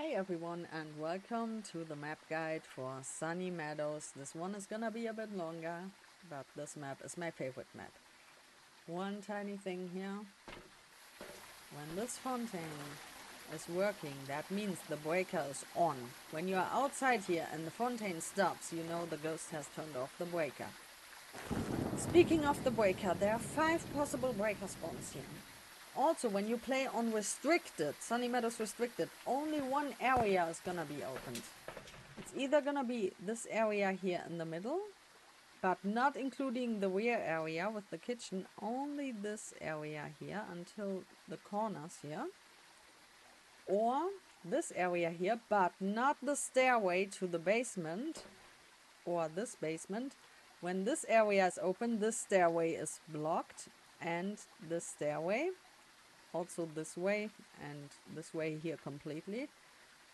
Hi everyone and welcome to the map guide for Sunny Meadows. This one is gonna be a bit longer, but this map is my favorite map. One tiny thing here. When this fountain is working, that means the breaker is on. When you are outside here and the fountain stops, you know the ghost has turned off the breaker. Speaking of the breaker, there are 5 possible breaker spawns here. Also, when you play on Restricted, Sunny Meadows Restricted, only one area is gonna be opened. It's either gonna be this area here in the middle, but not including the rear area with the kitchen, only this area here until the corners here. Or this area here, but not the stairway to the basement, or this basement. When this area is open, this stairway is blocked, and this stairway. Also this way and this way here completely.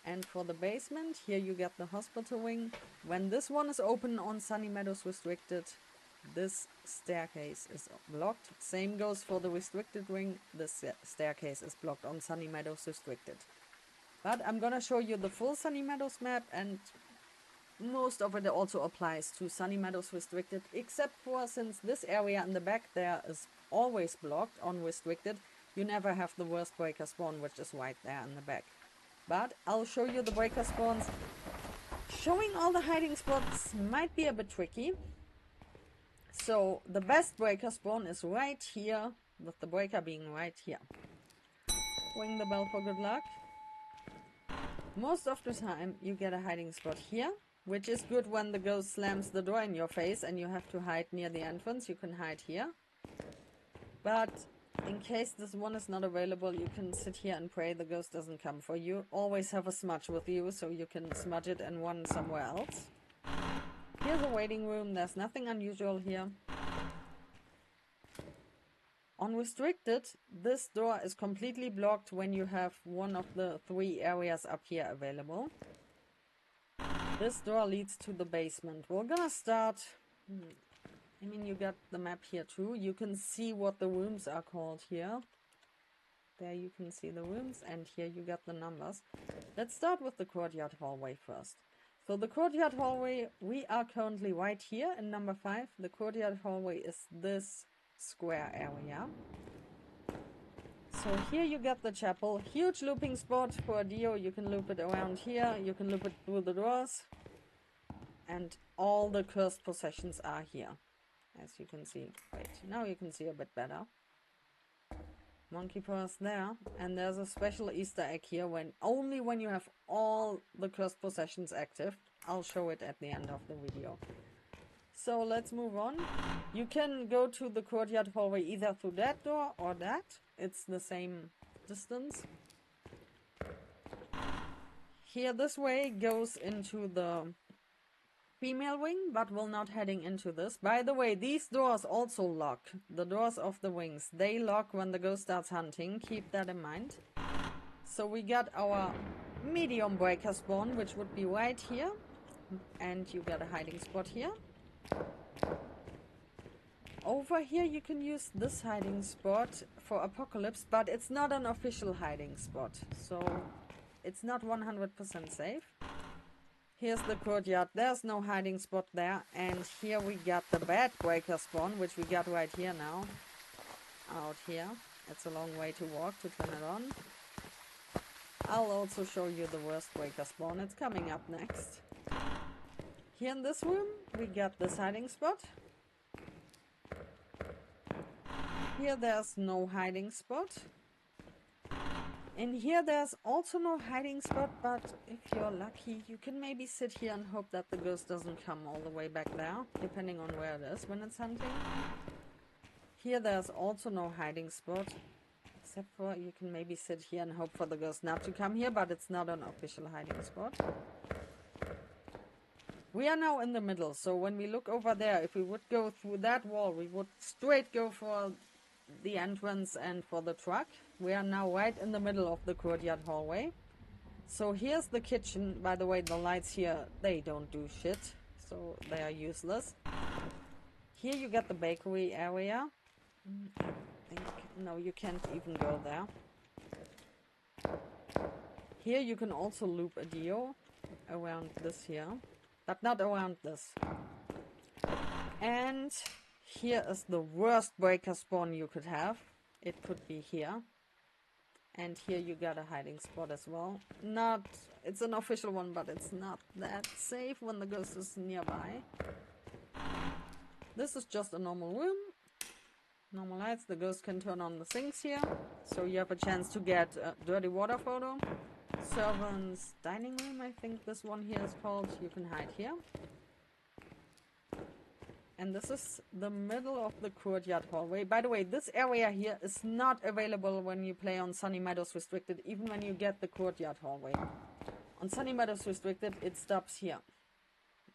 And for the basement, here you get the hospital wing. When this one is open on Sunny Meadows Restricted, this staircase is blocked. Same goes for the restricted wing. This staircase is blocked on Sunny Meadows Restricted. But I'm gonna show you the full Sunny Meadows map, and most of it also applies to Sunny Meadows Restricted, except for since this area in the back there is always blocked on Restricted. You never have the worst breaker spawn, which is right there in the back. But I'll show you the breaker spawns. Showing all the hiding spots might be a bit tricky. So the best breaker spawn is right here, with the breaker being right here. Ring the bell for good luck. Most of the time you get a hiding spot here, which is good when the ghost slams the door in your face and you have to hide near the entrance. You can hide here. But in case this one is not available, you can sit here and pray the ghost doesn't come for you. Always have a smudge with you, so you can smudge it and run somewhere else. Here's a waiting room. There's nothing unusual here. On Restricted, this door is completely blocked when you have one of the 3 areas up here available. This door leads to the basement. We're gonna start... I mean, you got the map here too. You can see what the rooms are called here. There you can see the rooms, and here you got the numbers. Let's start with the Courtyard Hallway first. So the Courtyard Hallway, we are currently right here in number 5. The Courtyard Hallway is this square area. So here you get the chapel. Huge looping spot for a Dio. You can loop it around here. You can loop it through the doors. And all the cursed possessions are here. As you can see. Wait, now you can see a bit better. Monkey purse there. And there's a special Easter egg here only when you have all the cursed possessions active. I'll show it at the end of the video. So let's move on. You can go to the Courtyard Hallway either through that door or that. It's the same distance. Here this way goes into the female wing, but we're not heading into this. By the way, these doors also lock. The doors of the wings, they lock when the ghost starts hunting. Keep that in mind. So we got our medium breaker spawn, which would be right here. And you got a hiding spot here. Over here you can use this hiding spot for Apocalypse, but it's not an official hiding spot. So it's not 100% safe. Here's the courtyard. There's no hiding spot there. And here we got the bad breaker spawn, which we got right here now. Out here. It's a long way to walk to turn it on. I'll also show you the worst breaker spawn. It's coming up next. Here in this room, we got this hiding spot. Here there's no hiding spot. In here there's also no hiding spot, but if you're lucky, you can maybe sit here and hope that the ghost doesn't come all the way back there, depending on where it is when it's hunting. Here there's also no hiding spot, except for you can maybe sit here and hope for the ghost not to come here, but it's not an official hiding spot. We are now in the middle, so when we look over there, if we would go through that wall, we would straight go for the entrance and for the truck. We are now right in the middle of the Courtyard Hallway. So here's the kitchen. By the way, the lights here, they don't do shit, so they are useless. Here you get the bakery area. I think, no, you can't even go there. Here you can also loop a Dio around this here, but not around this. And here is the worst breaker spawn you could have. It could be here. And here you got a hiding spot as well. It's an official one, but it's not that safe when the ghost is nearby. This is just a normal room. Normal lights. The ghost can turn on the sinks here. So you have a chance to get a dirty water photo. Servant's dining room, I think this one here is called. You can hide here. And this is the middle of the Courtyard Hallway. By the way, this area here is not available when you play on Sunny Meadows Restricted, even when you get the Courtyard Hallway. On Sunny Meadows Restricted, it stops here.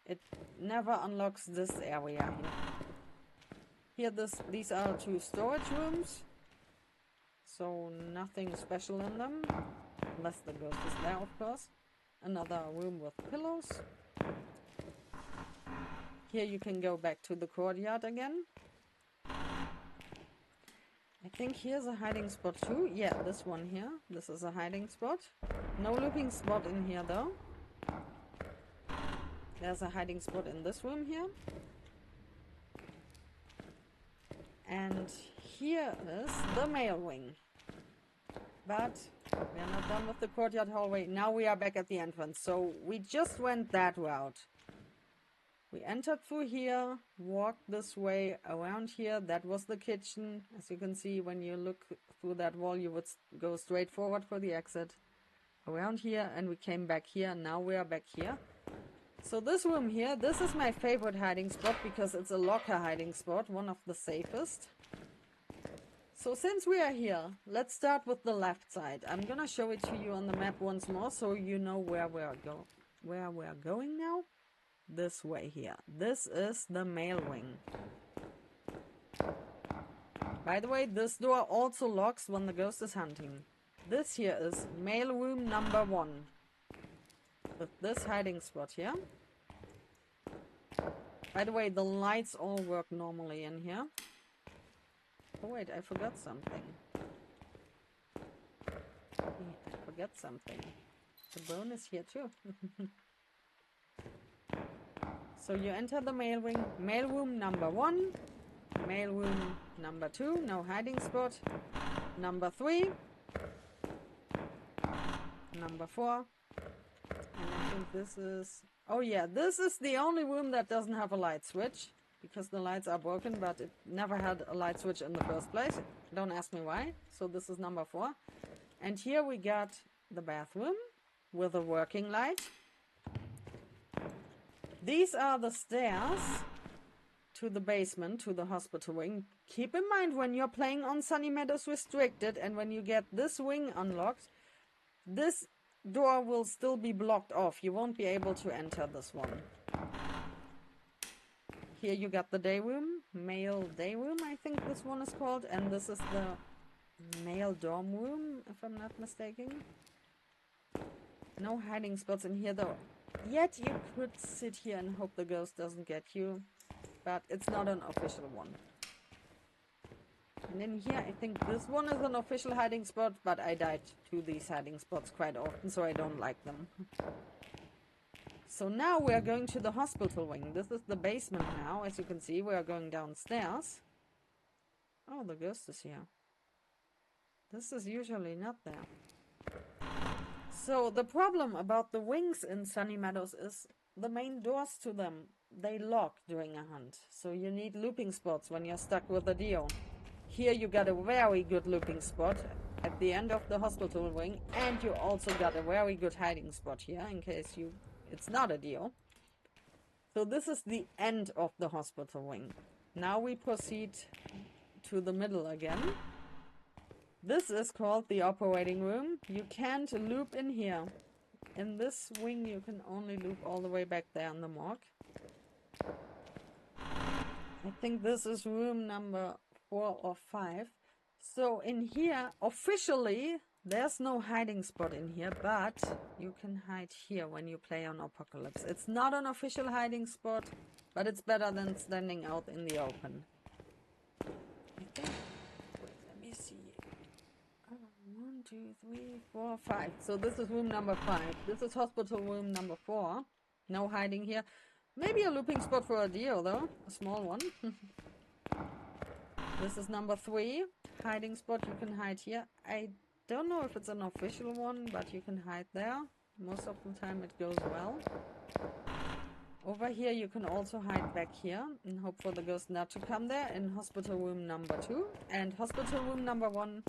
It never unlocks this area here. These are 2 storage rooms. So nothing special in them. Unless the ghost is there, of course. Another room with pillows. Here you can go back to the courtyard again. I think here's a hiding spot too. Yeah, this one here. This is a hiding spot. No looping spot in here though. There's a hiding spot in this room here. And here is the mail wing. But we are not done with the Courtyard Hallway. Now we are back at the entrance. So we just went that route. We entered through here, walked this way, around here. That was the kitchen. As you can see, when you look through that wall, you would go straight forward for the exit. Around here, and we came back here. Now we are back here. So this room here, this is my favorite hiding spot because it's a locker hiding spot, one of the safest. So since we are here, let's start with the left side. I'm gonna show it to you on the map once more so you know where we're going now. This way here. This is the mail wing. By the way, this door also locks when the ghost is hunting. This here is mail room number 1. With this hiding spot here. By the way, the lights all work normally in here. Oh wait, I forgot something. I forgot something. The bone is here too. So you enter the mail wing, mail room number 1, mail room number 2, no hiding spot, number 3, number 4, and I think this is, oh yeah, this is the only room that doesn't have a light switch, because the lights are broken, but it never had a light switch in the first place. Don't ask me why. So this is number 4. And here we got the bathroom with a working light. These are the stairs to the basement, to the hospital wing. Keep in mind when you're playing on Sunny Meadows Restricted and when you get this wing unlocked, this door will still be blocked off. You won't be able to enter this one. Here you got the day room, male day room, I think this one is called. And this is the male dorm room, if I'm not mistaken. No hiding spots in here though. Yet you could sit here and hope the ghost doesn't get you, but it's not an official one. And in here I think this one is an official hiding spot, but I died to these hiding spots quite often, so I don't like them. So now we are going to the hospital wing. This is the basement now. As you can see, we are going downstairs. Oh, the ghost is here. This is usually not there. So the problem about the wings in Sunny Meadows is the main doors to them, they lock during a hunt. So you need looping spots when you're stuck with a Dio. Here you got a very good looping spot at the end of the hospital wing, and you also got a very good hiding spot here in case it's not a Dio. So this is the end of the hospital wing. Now we proceed to the middle again. This is called the operating room. You can't loop in here. In this wing you can only loop all the way back there in the morgue. I think this is room number 4 or 5. So in here, officially, there's no hiding spot in here, but you can hide here when you play on Apocalypse. It's not an official hiding spot, but it's better than standing out in the open. I think, wait, let me see. 1, 2, 3, 4, 5. So this is room number 5. This is hospital room number 4. No hiding here. Maybe a looping spot for a deer though. A small one. This is number 3. Hiding spot, you can hide here. I don't know if it's an official one, but you can hide there. Most of the time it goes well. Over here you can also hide back here and hope for the ghost not to come there in hospital room number 2. And hospital room number 1,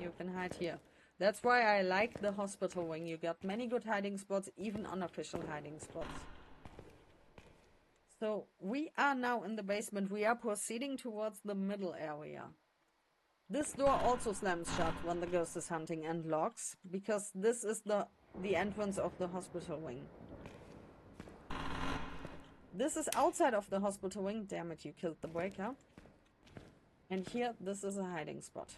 you can hide here. That's why I like the hospital wing. You got many good hiding spots, even unofficial hiding spots. So we are now in the basement. We are proceeding towards the middle area. This door also slams shut when the ghost is hunting and locks, because this is the entrance of the hospital wing. This is outside of the hospital wing. Damn it, you killed the breaker. And here, this is a hiding spot.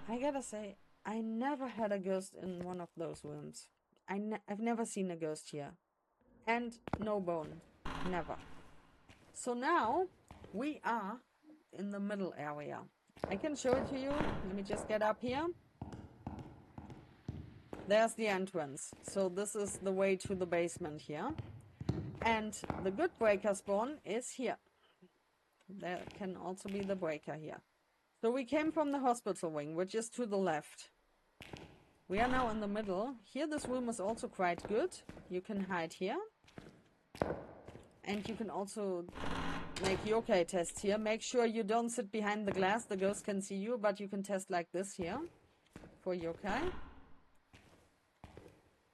I gotta say, I never had a ghost in one of those rooms. I've never seen a ghost here. And no bone. Never. So now, we are in the middle area. I can show it to you. Let me just get up here. There's the entrance. So this is the way to the basement here. And the good breaker spawn is here. There can also be the breaker here. So we came from the hospital wing, which is to the left. We are now in the middle. Here this room is also quite good. You can hide here. And you can also make yokai tests here. Make sure you don't sit behind the glass. The ghost can see you, but you can test like this here for yokai.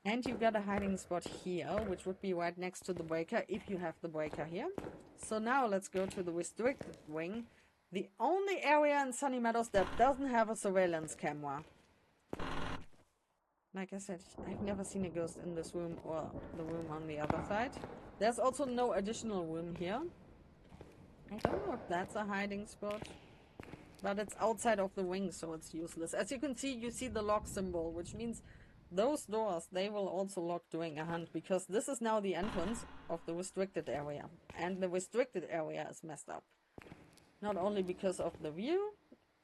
And you got a hiding spot here, which would be right next to the breaker, if you have the breaker here. So now let's go to the restricted wing. The only area in Sunny Meadows that doesn't have a surveillance camera. Like I said, I've never seen a ghost in this room or the room on the other side. There's also no additional room here. I don't know if that's a hiding spot. But it's outside of the wing, so it's useless. As you can see, you see the lock symbol, which means those doors, they will also lock during a hunt, because this is now the entrance of the restricted area. And the restricted area is messed up. Not only because of the view,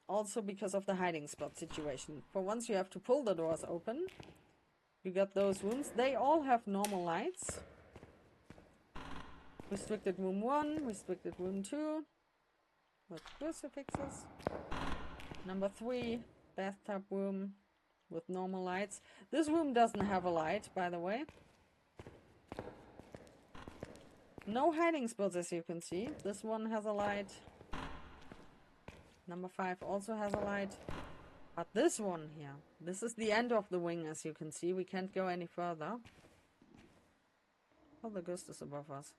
also because of the hiding spot situation. For once you have to pull the doors open. You got those rooms. They all have normal lights. Restricted room 1, restricted room 2. With crucifixes. Number 3, bathtub room. With normal lights. This room doesn't have a light, by the way. No hiding spots, as you can see. This one has a light. Number 5 also has a light. But this one here, this is the end of the wing, as you can see. We can't go any further. Oh, the ghost is above us.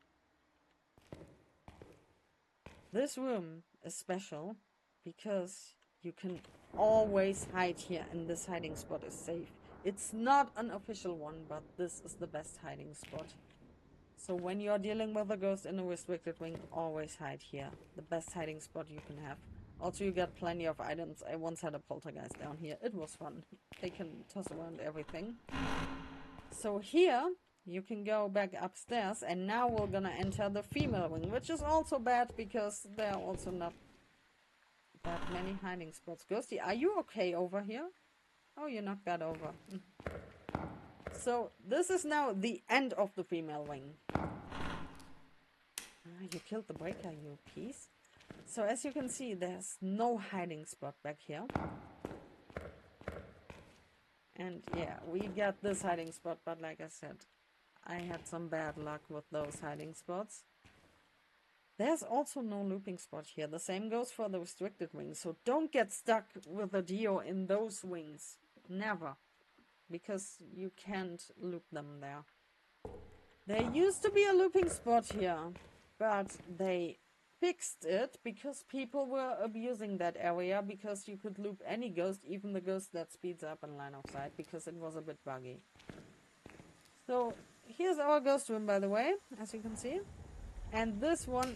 This room is special because you can always hide here, and this hiding spot is safe. It's not an official one, but this is the best hiding spot. So when you're dealing with a ghost in a restricted wing, always hide here. The best hiding spot you can have. Also, you get plenty of items. I once had a poltergeist down here. It was fun. They can toss around everything. So here, you can go back upstairs, and now we're gonna enter the female wing, which is also bad because there are also not that many hiding spots. Ghosty, are you okay over here? Oh, you knocked that over. So, this is now the end of the female wing. You killed the breaker, you piece. So, as you can see, there's no hiding spot back here. And yeah, we got this hiding spot, but like I said, I had some bad luck with those hiding spots. There's also no looping spot here. The same goes for the restricted wings. So don't get stuck with a Dio in those wings. Never. Because you can't loop them there. There used to be a looping spot here. But they fixed it because people were abusing that area. Because you could loop any ghost, even the ghost that speeds up in line of sight. Because it was a bit buggy. So here's our ghost room, by the way. As you can see. And this one,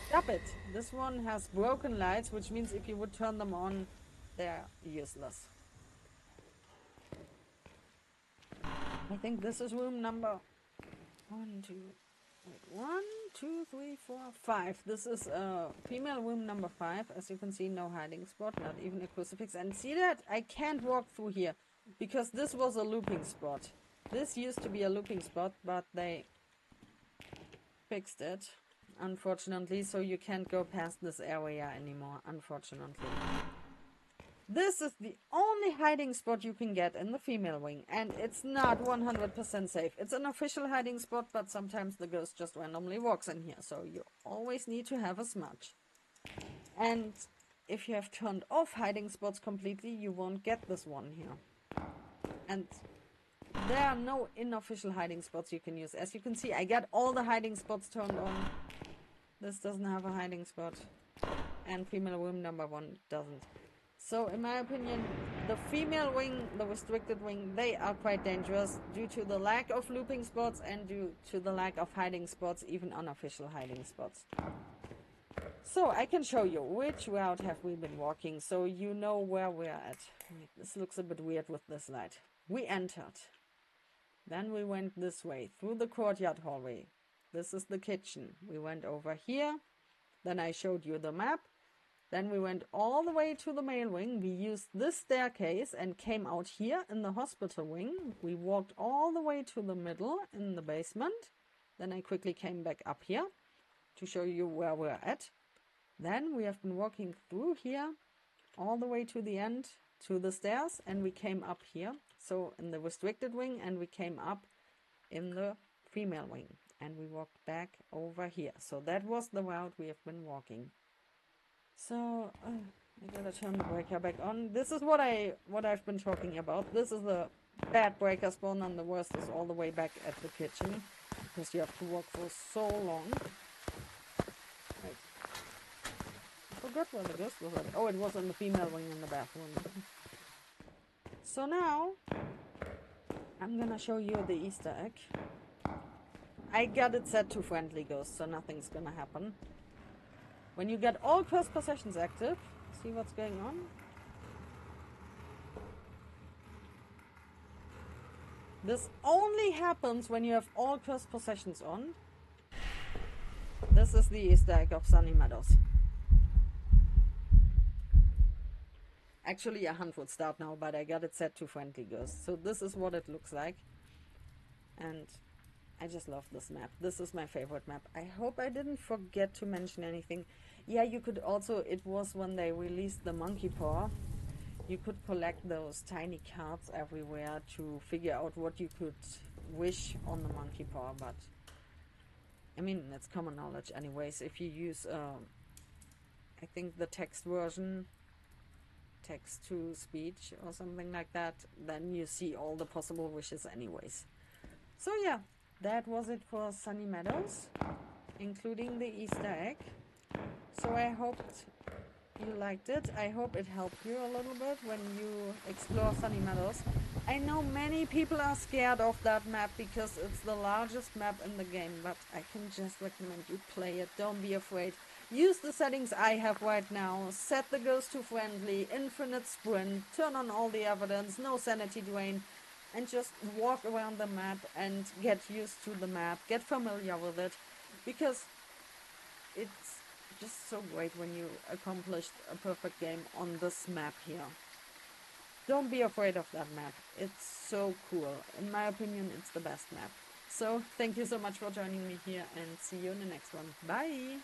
stop it! This one has broken lights, which means if you would turn them on, they're useless. I think this is room number 1, 2, Wait, 1, 2, 3, 4, 5. This is female room number 5. As you can see, no hiding spot, not even a crucifix. And see that? I can't walk through here because this was a looping spot. This used to be a looping spot, but they fixed it, unfortunately, so you can't go past this area anymore, unfortunately. This is the only hiding spot you can get in the female wing, and it's not 100% safe. It's an official hiding spot, but sometimes the ghost just randomly walks in here, so you always need to have a smudge. And if you have turned off hiding spots completely, you won't get this one here. And there are no unofficial hiding spots you can use. As you can see, I got all the hiding spots turned on. This doesn't have a hiding spot, and female room number 1 doesn't. So in my opinion, the female wing, the restricted wing, they are quite dangerous due to the lack of looping spots and due to the lack of hiding spots, even unofficial hiding spots. So I can show you which route have we been walking so you know where we're at. This looks a bit weird with this light. We entered. Then we went this way through the courtyard hallway. This is the kitchen. We went over here. Then I showed you the map. Then we went all the way to the male wing. We used this staircase and came out here in the hospital wing. We walked all the way to the middle in the basement. Then I quickly came back up here to show you where we're at. Then we have been walking through here all the way to the end to the stairs, and we came up here. So in the restricted wing, and we came up in the female wing. And we walked back over here. So that was the route we have been walking. So, I gotta turn the breaker back on. This is what I've been talking about. This is the bad breaker spawn, and the worst is all the way back at the kitchen. Because you have to walk for so long. Right. I forgot where the ghost was at. Oh, it was in the female wing in the bathroom. So now, I'm gonna show you the Easter egg. I got it set to friendly ghost, so nothing's gonna happen. When you get all cursed possessions active, see what's going on? This only happens when you have all cursed possessions on. This is the Easter egg of Sunny Meadows. Actually, a hunt would start now, but I got it set to friendly ghost. So this is what it looks like. And I just love this map. This is my favorite map. I hope I didn't forget to mention anything. Yeah, you could also, it was when they released the monkey paw, you could collect those tiny cards everywhere to figure out what you could wish on the monkey paw, but I mean, that's common knowledge anyways. If you use, I think the text version, text to speech or something like that, then you see all the possible wishes anyways. So yeah, that was it for Sunny Meadows, including the Easter egg. So I hoped you liked it. I hope it helped you a little bit when you explore Sunny Meadows. I know many people are scared of that map because it's the largest map in the game, but I can just recommend you play it. Don't be afraid. Use the settings I have right now. Set the ghost to friendly, infinite sprint, turn on all the evidence, no sanity drain, and just walk around the map and get used to the map, get familiar with it, because it's just so great when you accomplished a perfect game on this map here. Don't be afraid of that map. It's so cool. In my opinion, it's the best map. So, thank you so much for joining me here, and see you in the next one. Bye!